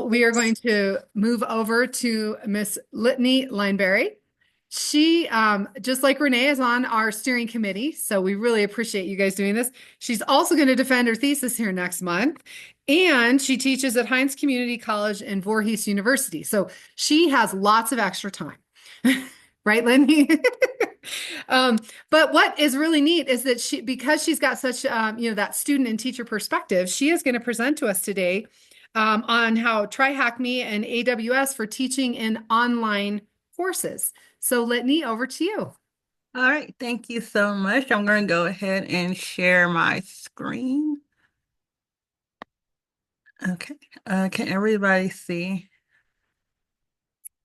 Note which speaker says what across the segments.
Speaker 1: We are going to move over to Miss Litany Lineberry. She, just like Renee, is on our steering committee, so we really appreciate you guys doing this. She's also going to defend her thesis here next month, and she teaches at Heinz Community College and Voorhees University. So she has lots of extra time. Right, Lenny? Um, but what is really neat is that because she's got such, that student and teacher perspective, she is going to present to us today on how TryHackMe and AWS for teaching in online courses. So, Litany, over to you.
Speaker 2: All right, thank you so much. I'm going to go ahead and share my screen. Okay, can everybody see?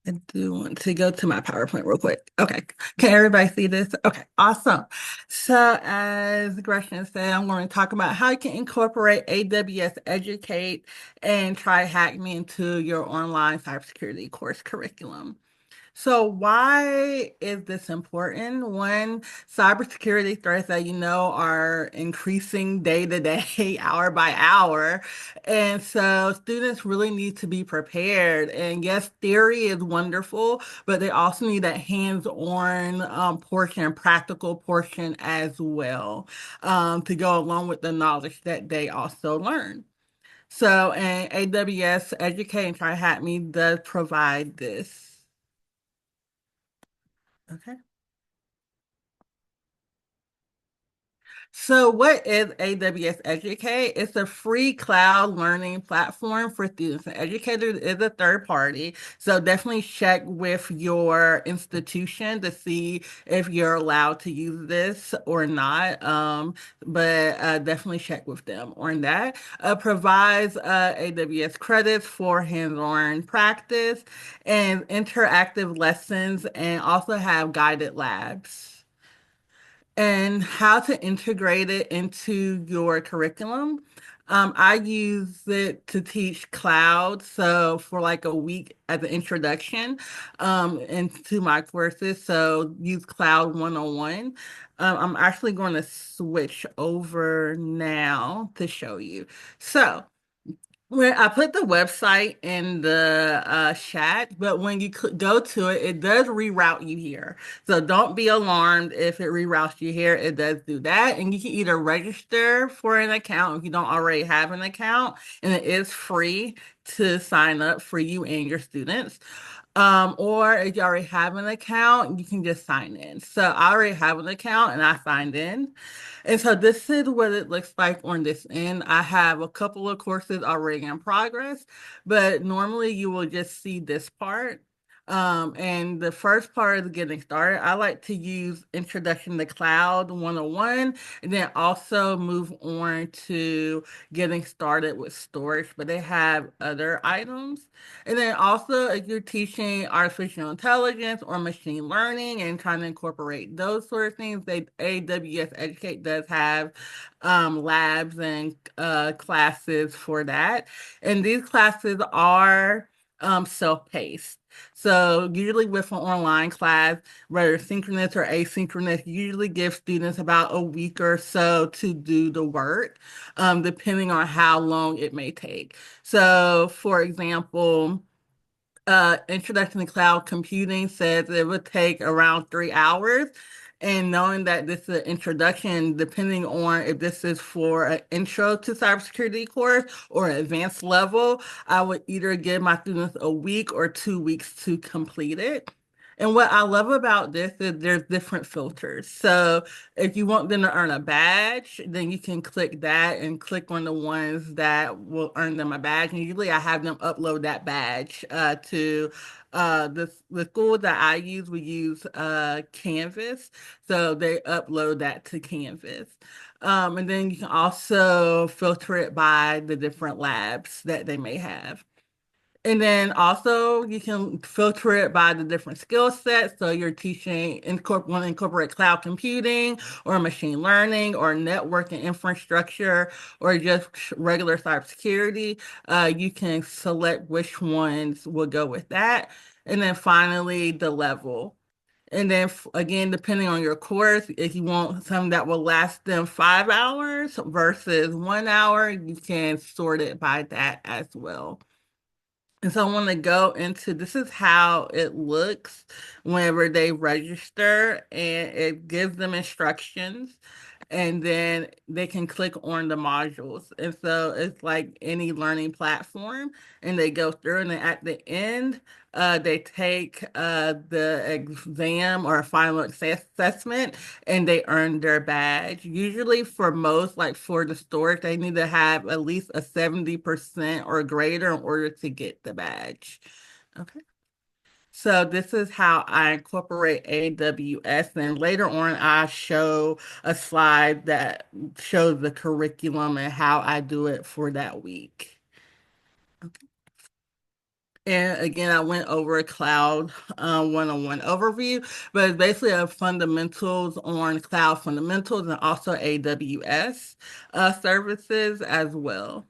Speaker 2: I do want to go to my PowerPoint real quick. Okay, can everybody see this? Okay, awesome. So as Gretchen said, I'm going to talk about how you can incorporate AWS Educate and TryHackMe into your online cybersecurity course curriculum. So why is this important? One, cybersecurity threats that you know are increasing day to day, hour by hour. And so students really need to be prepared. And yes, theory is wonderful, but they also need that hands-on portion, practical portion as well, to go along with the knowledge that they also learn. So, and AWS Educate and TryHackMe does provide this. Okay. So what is AWS Educate? It's a free cloud learning platform for students. And educators is a third party. So definitely check with your institution to see if you're allowed to use this or not. But definitely check with them on that. Provides AWS credits for hands-on practice and interactive lessons and also have guided labs and how to integrate it into your curriculum. I use it to teach cloud, so for like a week as an introduction into my courses. So use Cloud 101. I'm actually going to switch over now to show you. So when I put the website in the chat, but when you go to it, it does reroute you here. So don't be alarmed if it reroutes you here. It does do that. And you can either register for an account if you don't already have an account, and it is free to sign up for you and your students. Or if you already have an account, you can just sign in. So I already have an account and I signed in. And so this is what it looks like on this end. I have a couple of courses already in progress, but normally you will just see this part. And the first part is getting started. I like to use Introduction to Cloud 101 and then also move on to getting started with storage, but they have other items. And then also, if you're teaching artificial intelligence or machine learning and trying to incorporate those sort of things, AWS Educate does have labs and classes for that. And these classes are self-paced. So usually with an online class, whether synchronous or asynchronous, usually give students about a week or so to do the work, depending on how long it may take. So for example, Introduction to Cloud Computing says it would take around 3 hours. And knowing that this is an introduction, depending on if this is for an intro to cybersecurity course or an advanced level, I would either give my students a week or 2 weeks to complete it. And what I love about this is there's different filters. So if you want them to earn a badge, then you can click that and click on the ones that will earn them a badge. And usually I have them upload that badge to the school that I use, we use Canvas. So they upload that to Canvas. And then you can also filter it by the different labs that they may have. And then also you can filter it by the different skill sets. So you're teaching, want to incorporate cloud computing or machine learning or network and infrastructure or just regular cybersecurity. You can select which ones will go with that. And then finally, the level. And then again, depending on your course, if you want something that will last them 5 hours versus 1 hour, you can sort it by that as well. And so I want to go into this is how it looks whenever they register, and it gives them instructions, and then they can click on the modules. And so it's like any learning platform, and they go through, and then at the end, they take the exam or final assessment, and they earn their badge. Usually for most, like for the storage, they need to have at least a 70% or greater in order to get the badge. Okay. So this is how I incorporate AWS. And later on, I show a slide that shows the curriculum and how I do it for that week. And again, I went over a cloud one-on-one overview, but it's basically a fundamentals on cloud fundamentals and also AWS services as well.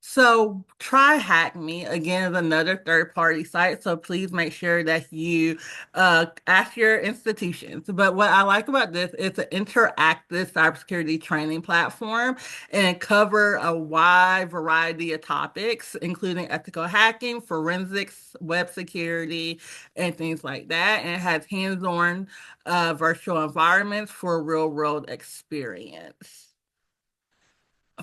Speaker 2: So TryHackMe again is another third-party site. So please make sure that you ask your institutions. But what I like about this, it's an interactive cybersecurity training platform and cover a wide variety of topics, including ethical hacking, forensics, web security, and things like that. And it has hands-on virtual environments for real-world experience.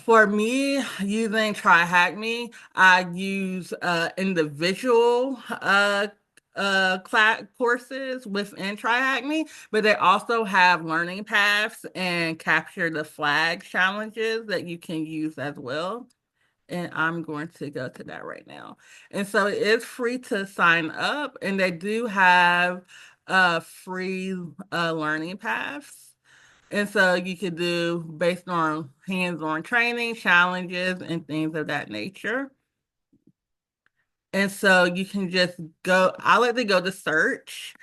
Speaker 2: For me, using TryHackMe, I use individual class courses within TryHackMe, but they also have learning paths and capture the flag challenges that you can use as well. And I'm going to go to that right now. And so it is free to sign up, and they do have free learning paths. And so you could do based on hands-on training, challenges, and things of that nature. And so you can just go, I like to go to search,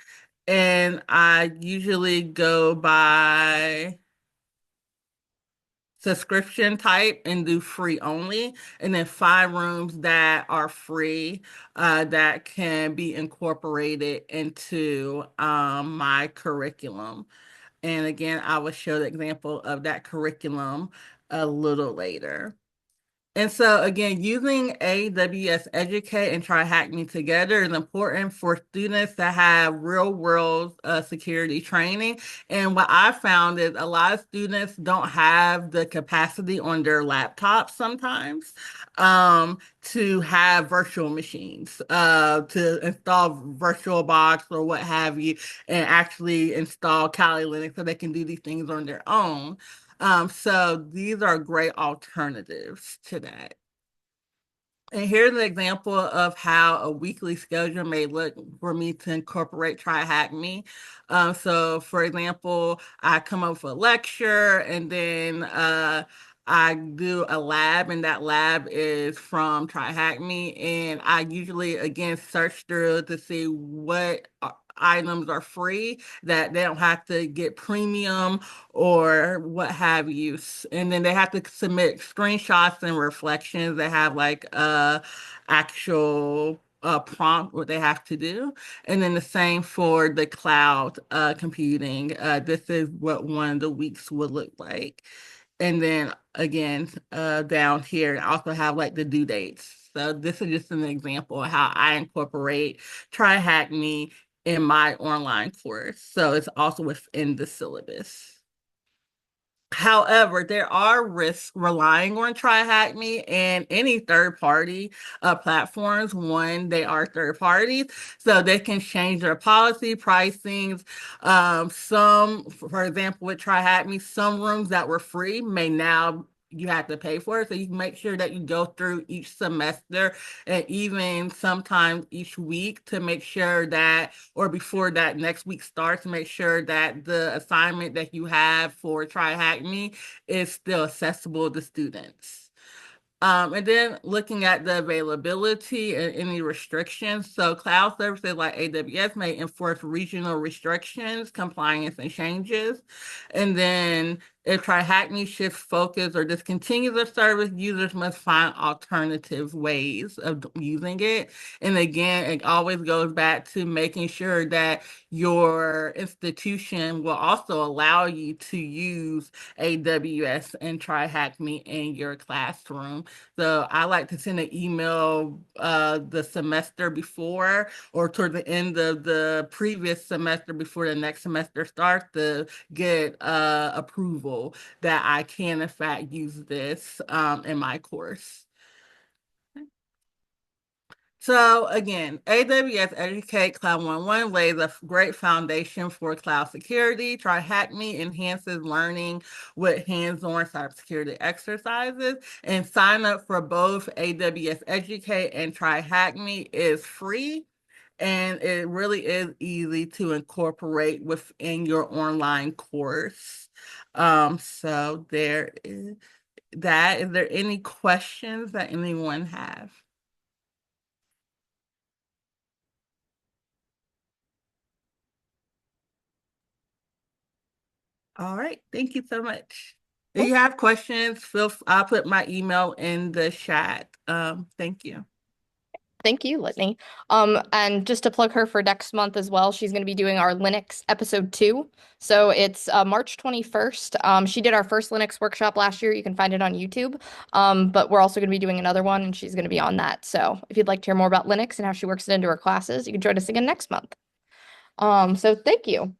Speaker 2: and I usually go by subscription type and do free only, and then find rooms that are free that can be incorporated into my curriculum. And again, I will show the example of that curriculum a little later. And so again, using AWS Educate and TryHackMe together is important for students that have real world security training. And what I found is a lot of students don't have the capacity on their laptops sometimes to have virtual machines, to install VirtualBox or what have you, and actually install Kali Linux so they can do these things on their own. So these are great alternatives to that. And here's an example of how a weekly schedule may look for me to incorporate TryHackMe. So for example, I come up with a lecture, and then I do a lab, and that lab is from TryHackMe. And I usually, again, search through to see what items are free that they don't have to get premium or what have you. And then they have to submit screenshots and reflections that have like actual prompt what they have to do. And then the same for the cloud computing. This is what one of the weeks would look like. And then again, down here, I also have like the due dates. So this is just an example of how I incorporate TryHackMe in my online course. So it's also within the syllabus. However, there are risks relying on TryHackMe and any third-party platforms. One, they are third parties, so they can change their policy, pricings. Some, for example, with TryHackMe, some rooms that were free may now you have to pay for it. So you can make sure that you go through each semester and even sometimes each week to make sure that, or before that next week starts, to make sure that the assignment that you have for TryHackMe is still accessible to students. And then looking at the availability and any restrictions. So cloud services like AWS may enforce regional restrictions, compliance, and changes. And then If TryHackMe shifts focus or discontinues the service, users must find alternative ways of using it. And again, it always goes back to making sure that your institution will also allow you to use AWS and TryHackMe in your classroom. So I like to send an email the semester before or toward the end of the previous semester before the next semester starts to get approval that I can in fact use this in my course. So again, AWS Educate Cloud 101 lays a great foundation for cloud security. TryHackMe enhances learning with hands-on cybersecurity exercises. And sign up for both AWS Educate and TryHackMe is free. And it really is easy to incorporate within your online course. So there is that. Is there any questions that anyone have? All right. Thank you so much. If
Speaker 3: Cool.
Speaker 2: you have questions, I'll put my email in the chat. Thank you.
Speaker 3: Thank you, Litany. And just to plug her for next month as well, she's going to be doing our Linux episode 2. So it's March 21st. She did our first Linux workshop last year. You can find it on YouTube. But we're also going to be doing another one, and she's going to be on that. So if you'd like to hear more about Linux and how she works it into her classes, you can join us again next month. So thank you.